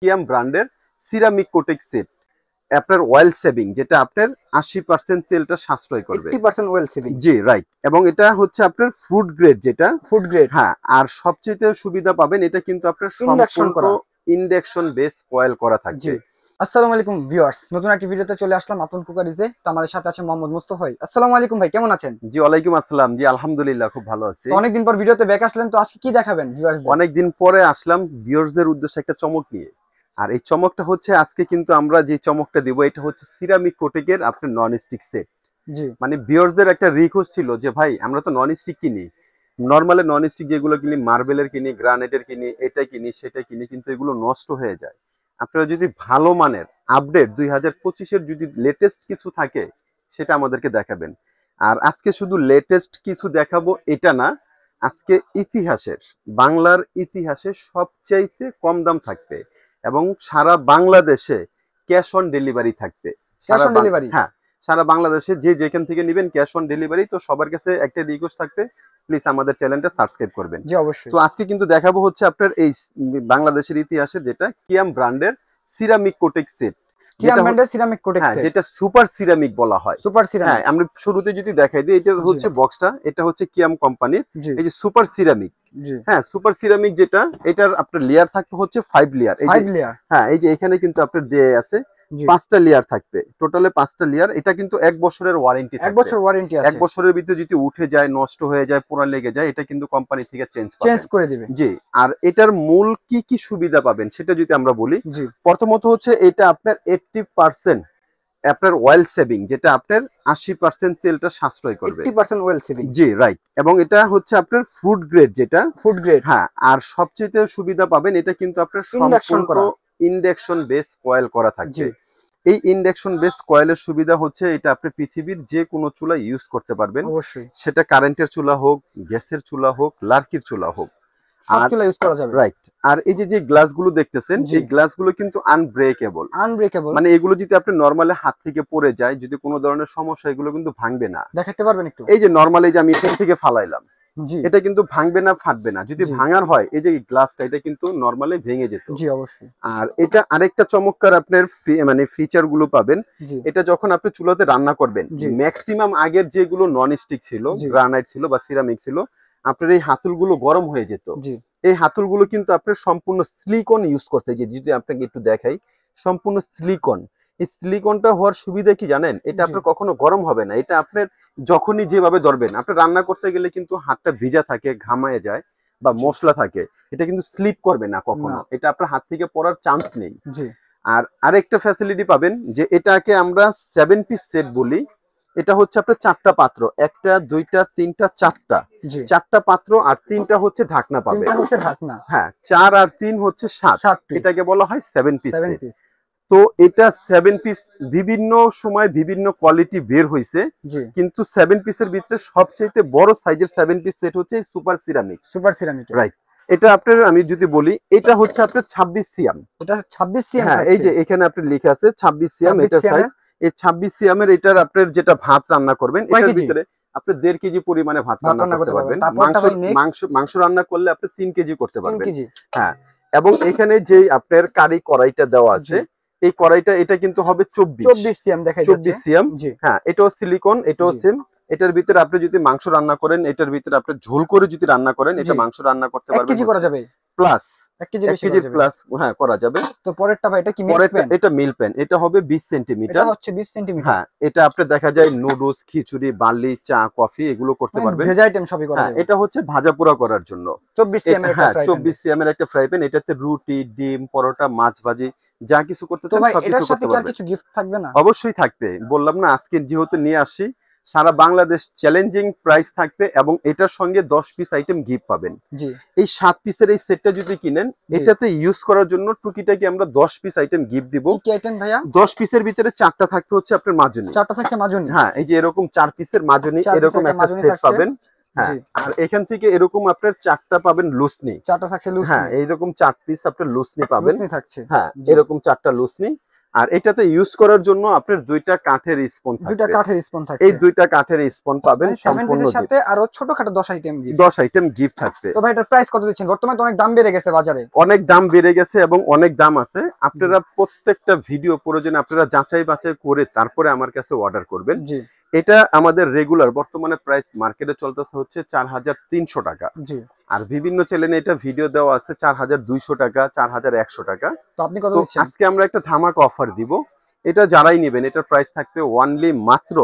কিয়াম ব্র্যান্ডের ceramic কোটেক set. আপনার oil saving, যেটা আপনার 80% তেলটা সাশ্রয় করবে। 80% অয়েল সেভিং। জি রাইট। এবং এটা হচ্ছে আপনার ফুড গ্রেড, যেটা ফুড গ্রেড। হ্যাঁ, আর সবচেয়ে সুবিধা পাবেন, এটা কিন্তু আপনার ইন্ডাকশন সম্পূর্ণ করা। ইন্ডাকশন বেস কয়েল করা থাকবে। জি। আসসালামু আলাইকুম ভিউয়ার্স, নতুন একটি ভিডিওতে চলে আসলাম আপন কুকারিজে। তো আমাদের সাথে আছে মোহাম্মদ মুস্তফা ভাই। আসসালামু আলাইকুম ভাই, কেমন আছেন? জি ওয়ালাইকুম আসসালাম। জি আলহামদুলিল্লাহ, খুব ভালো আছি। তো অনেকদিন পর ভিডিওতে ব্যাক আসলেন, তো আজকে কি দেখাবেন ভিউয়ার্সদের? অনেকদিন পরে আসলাম ভিউয়ার্সদের উদ্দেশ্যে একটা চমক নিয়ে। আর এই চমকটা হচ্ছে, আজকে কিন্তু আমরা যে চমকটা দিব, এটা হচ্ছে সিরামিক কোটেকের আপনার নন স্টিক সেট। জি। মানে ভিউয়ার্সদের একটা রিকোয়েস্ট ছিল যে ভাই, আমরা তো নন স্টিক কিনি, নর্মালি নন স্টিক যেগুলো কিনি, মার্বেলের কিনি, গ্রানাইটের কিনি, এটা কিনি সেটা কিনি, কিন্তু এগুলো নষ্ট হয়ে যায়। আপনারা যদি ভালো মানের আপডেট 2025-এর যদি লেটেস্ট কিছু থাকে, সেটা আমাদেরকে দেখাবেন। আর আজকে শুধু লেটেস্ট কিছু দেখাবো এটা না, আজকে ইতিহাসের, বাংলার ইতিহাসে সবচাইতে কম দাম থাকবে এবং সারা বাংলাদেশে ক্যাশ অন ডেলিভারি থাকবে। Cash on delivery? হ্যাঁ, সারা বাংলাদেশে যে যেখান থেকে নেবেন ক্যাশ অন ডেলিভারি। তো সবার কাছে একটা রিকোয়েস্ট থাকবে, প্লিজ আমাদের চ্যানেলটা সাবস্ক্রাইব করবেন। জি অবশ্যই। তো আজকে কিন্তু দেখাবো হচ্ছে আপনার এই বাংলাদেশের ইতিহাসে, যেটা কিয়াম ব্র্যান্ডের সিরামিক কোটেক সেট। কিয়াম ব্র্যান্ডের সিরামিক কোটেক হ্যাঁ, সেট। যেটা সুপার সিরামিক বলা হয়। সুপার হ্যাঁ, সিরামিক। আমরা শুরুতে যদি দেখাই দিই, এটা হচ্ছে বক্সটা, এটা হচ্ছে কিয়াম কোম্পানির জি। এই যে সুপার সিরামিক। জি। হ্যাঁ, সুপার সিরামিক, যেটা এটার আপনার লেয়ার থাকবে হচ্ছে 5 লেয়ার। এই যে 5 লেয়ার। হ্যাঁ, এই যে এখানে কিন্তু আপনার দেয়া আছে জি। 5টা লেয়ার থাকবে, টোটালে 5টা লেয়ার। এটা কিন্তু 1 বছরের ওয়ারেন্টি 1 থাকবে। বছর ওয়ারেন্টি 1 আছে। বছরের ভিতরে যদি উঠে যায়, নষ্ট হয়ে যায়, পোড়া লেগে যায়, এটা কিন্তু কোম্পানি থেকে চেঞ্জ চেঞ্জ পাবেন। করে দিবে। জি। আর এটার মূল কি কি সুবিধা পাবেন সেটা যদি আমরা বলি, জি। প্রথমত হচ্ছে এটা আপনার 80% আপনার অয়েল সেভিং, যেটা আপনার 80% তেলটা সাশ্রয় করবে। 80% অয়েল সেভিং। জি রাইট। এবং এটা হচ্ছে আপনার ফুড গ্রেড, যেটা ফুড গ্রেড। হ্যাঁ, আর সবচেয়ে সুবিধা পাবেন, এটা কিন্তু আপনার ইন্ডাকশন সম্পূর্ণ করা। ইন্ডাকশন বেস কয়েল করা জি। থাকবে। এই ইন্ডাকশন বেস কয়েলের সুবিধা হচ্ছে, এটা আপনি পৃথিবীর যে কোনো চুলা ইউজ করতে পারবেন। অবশ্যই। সেটা কারেন্টের চুলা হোক, গ্যাসের চুলা হোক, লার্কির চুলা হোক। সব আর চুলা ইউজ করা যাবে। রাইট। আর এই যে যে গ্লাসগুলো দেখতেছেন, জি। এই গ্লাসগুলো কিন্তু আনব্রেকেবল। আনব্রেকেবল। মানে এগুলো যদি আপনি নরমালি হাত থেকে পড়ে যায়, যদি কোনো ধরনের সমস্যা, এগুলো কিন্তু ভাঙবে না। দেখাতে পারবেন একটু? এই যে নরমালি যে আমি এখান থেকে ফালাইলাম, জি। এটা কিন্তু ভাঙবে না, ফাটবে না। যদি জি। ভাঙার হয়, এই যে গ্লাসটা, এটা কিন্তু নরমালি ভেঙে যেত। জি অবশ্যই। আর এটা আরেকটা চমৎকার আপনার মানে ফিচার গুলো পাবেন। জি। এটা যখন আপনি চুলাতে রান্না করবেন, জি। ম্যাক্সিমাম আগের যেগুলো নন স্টিক ছিল, জি। গ্রানাইট ছিল বা সিরামিক ছিল, আপনার এই হাতুলগুলো গরম হয়ে যেত। জি। এই হাতুলগুলো কিন্তু আপনার সম্পূর্ণ সিলিকন ইউজ করতে, যে যদি আপনাকে একটু দেখাই, সম্পূর্ণ সিলিকন। এই সিলিকনটা হওয়ার সুবিধা কি জানেন? এটা জি। আপনার কখনো গরম হবে না। এটা আপনার যখনই যেভাবে ধরবেন, আপনি রান্না করতে গেলে কিন্তু হাতটা ভিজা থাকে, ঘামায় যায় বা জি। মশলা থাকে, এটা কিন্তু স্লিপ করবে না কখনো। না। এটা আপনার হাত থেকে পড়ার চান্স নেই। জি। আর আরেকটা ফ্যাসিলিটি পাবেন, যে এটাকে আমরা 7 পিস সেট বলি। এটা হচ্ছে আপনার 4টা পাত্র, একটা, দুইটা, তিনটা, 4টা। জি। 4টা পাত্র আর 3টা হচ্ছে ঢাকনা পাবেন। 3টা হচ্ছে ঢাকনা। হ্যাঁ, 4 আর 3 হচ্ছে 7। 7 পিস। এটাকে বলা হয় 7 পিস 7 সেট। পিস। তো এটা 7 পিস বিভিন্ন সময় বিভিন্ন কোয়ালিটি বের হইছে, জি। কিন্তু 7 পিসের ভিতরে সবচেয়ে বড় সাইজের 7 পিস সেট হচ্ছে super ceramic. Super ceramic. Right. এটা আপনার, আমি যদি বলি, এটা হচ্ছে আপনার 26 সিএম। এটা 26 সিএম হ্যাঁ, এই যে এখানে আপনি লেখা আছে 26 সিএম, 26 এটা সিএম সাইজ। এই 26 সিএম এর, এটার আপনার যেটা ভাত রান্না করবেন, কয় এটার কেজি? ভিতরে আপনি 1.5 কেজি পরিমাণে ভাত ভাত রান্না করতে পারবেন। তারপরটা মাংস ভাই নেক্সট মাংস মাংস রান্না করলে আপনি 3 কেজি করতে 3 পারবেন। কেজি। হ্যাঁ। এবং এখানে যে আপনার কারি কড়াইটা দেওয়া আছে, জি। এই কড়াইটা এটা কিন্তু হবে 24 24 সিএম দেখাই যাচ্ছে। 24 সিএম। জি। হ্যাঁ, এটাও সিলিকন, এটাও জি। সেম। এটার ভিতরে আপনি যদি মাংস রান্না করেন, এটার ভিতরে আপনি ঝোল করে যদি রান্না করেন, জি। এটা মাংস রান্না করতে 1 পারবেন কেজি করা যাবে। প্লাস 1 কেজি 1 বেশি করা কেজির যাবে। প্লাস, হ্যাঁ, করা যাবে। তো পরেরটা ভাই, এটা কি মিল্ক পরেরটা, প্যান? এটা মিল প্যান, এটা হবে 20 এটা সেন্টিমিটার। হচ্ছে 20 সেন্টিমিটার। হ্যাঁ, এটা আপনি দেখা যায় নুডলস, খিচুড়ি, বার্লি, চা, কফি এগুলো করতে মানে পারবেন। ভেজা আইটেম সবই করা হ্যাঁ, যাবে। এটা হচ্ছে ভাজা পোড়া করার জন্য। 24 সিএম এর একটা হ্যাঁ, ফ্রাই প্যান। 24 সিএম এর একটা ফ্রাই প্যান। এটাতে রুটি, ডিম, পরোটা, মাছ ভাজি যা কিছু করতে তো চান ভাই সবকিছু এটার সাথে করতে কি আর পারবেন। কিছু গিফট থাকবে না? অবশ্যই থাকবে, বললাম না, আজকে যেহেতু নিয়ে আসি, সারা বাংলাদেশ চ্যালেঞ্জিং প্রাইস থাকবে এবং এটার সঙ্গে 10 পিস আইটেম গিফট পাবেন। জি। এই 7 পিসের এই সেটটা যদি কিনেন, জি। এটাতে ইউজ করার জন্য টুকিটাকি আমরা 10 পিস আইটেম গিফট দিব। কি কি আইটেম ভাইয়া? 10 পিসের ভিতরে 4টা থাকবে হচ্ছে আপনার মাজনি। 4টা থাকছে মাজনি। হ্যাঁ, এই যে এরকম 4 পিসের মাজনি, 4 এরকম পিসের একটা একটা মাজনি সেট থাকছে। পাবেন। হ্যাঁ, জি। আর এখান থেকে এরকম আপনার 4টা পাবেন লুসনি। 4টা থাকছে লুসনি। হ্যাঁ, এইরকম 4 পিস আপনার লুসনি পাবেন। লুসনি থাকছে। হ্যাঁ, জি। এরকম 4টা লুসনি। আর এটাতে ইউজ করার জন্য আপনার দুইটা কাঠের স্পন দুইটা থাকবে। কাঠের স্পুন থাকবে। এই দুইটা কাঠের স্পন পাবেন 7 সম্পূর্ণ পিসের gift। সাথে আরো ছোটখাটো 10 আইটেম গিফট। 10 আইটেম গিফট থাকবে। তো ভাই এটার প্রাইস কত দিচ্ছেন? বর্তমানে তো অনেক দাম বেড়ে গেছে বাজারে। অনেক দাম বেড়ে গেছে এবং অনেক দাম আছে। আপনারা প্রত্যেকটা ভিডিও প্রয়োজনে আপনারা যাচাই বাছাই করে তারপরে আমার কাছে অর্ডার করবেন। জি এটা আমাদের রেগুলার বর্তমানে প্রাইস মার্কেটে চলতেছে হচ্ছে 4300 টাকা। জি। আর বিভিন্ন চ্যানেলে এটা ভিডিও দেওয়া আছে 4200 টাকা, 4100 টাকা। তো আপনি কত তো দিচ্ছেন? আজকে আমরা একটা ধামাকা অফার দিব। এটা যারাই নেবেন এটার প্রাইস থাকবে অনলি মাত্র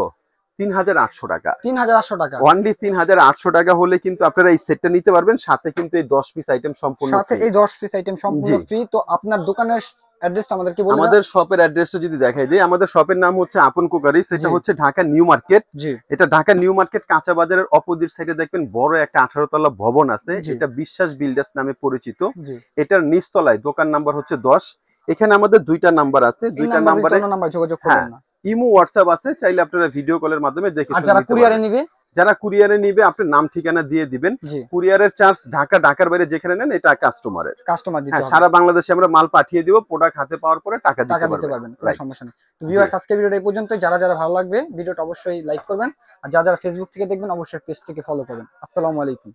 3800 টাকা। 3800 টাকা। অনলি 3800 টাকা হলে কিন্তু আপনারা এই সেটটা নিতে পারবেন, সাথে কিন্তু এই 10 পিস আইটেম সম্পূর্ণ সাথে ফ্রি। এই 10 পিস আইটেম সম্পূর্ণ জি। ফ্রি। তো আপনার দোকানের অ্যাড্রেসটা আমাদেরকে বলে দেন। আমাদের শপের অ্যাড্রেসটা যদি দেখাই দিই, আমাদের শপের নাম হচ্ছে আপন কুকারিজ। এটা জি। হচ্ছে ঢাকা নিউ মার্কেট। জি এটা ঢাকা নিউ মার্কেট কাঁচা বাজারের অপোজিট সাইডে দেখবেন বড় একটা 18 তলা ভবন আছে। জি। এটা বিশ্বাস বিল্ডার্স নামে পরিচিত। জি। এটার নিচতলায় দোকান নাম্বার হচ্ছে 10। এখানে আমাদের দুইটা নাম্বার আছে। এই দুইটা নাম্বারে নাম্বারে অন্য নাম্বার যোগাযোগ হ্যাঁ করবেন না। ইমো হোয়াটসঅ্যাপ আছে, চাইলে আপনারা ভিডিও কলের মাধ্যমে দেখে আর শুনে যারা নিতে কুরিয়ারে পারবেন। নিবে? যারা কুরিয়ারে নিবে আপনার নাম ঠিকানা দিয়ে দিবেন। জি। কুরিয়ারের চার্জ ঢাকার বাইরে যেখানে নেন এটা কাস্টমারের। কাস্টমার দিতে হ্যাঁ, হবে। সারা বাংলাদেশে আমরা মাল পাঠিয়ে দিব, প্রোডাক্ট হাতে পাওয়ার পরে টাকা টাকা দিতে দিতে পারবেন। পারবেন, কোনো রাইট। সমস্যা নেই। তো ভিউয়ার্স আজকে ভিডিওটা এই পর্যন্ত। যারা যারা ভালো লাগবে ভিডিওটা অবশ্যই লাইক করবেন, আর যারা যারা ফেসবুক থেকে দেখবেন অবশ্যই পেজটিকে ফলো করবেন। আসসালামু আলাইকুম।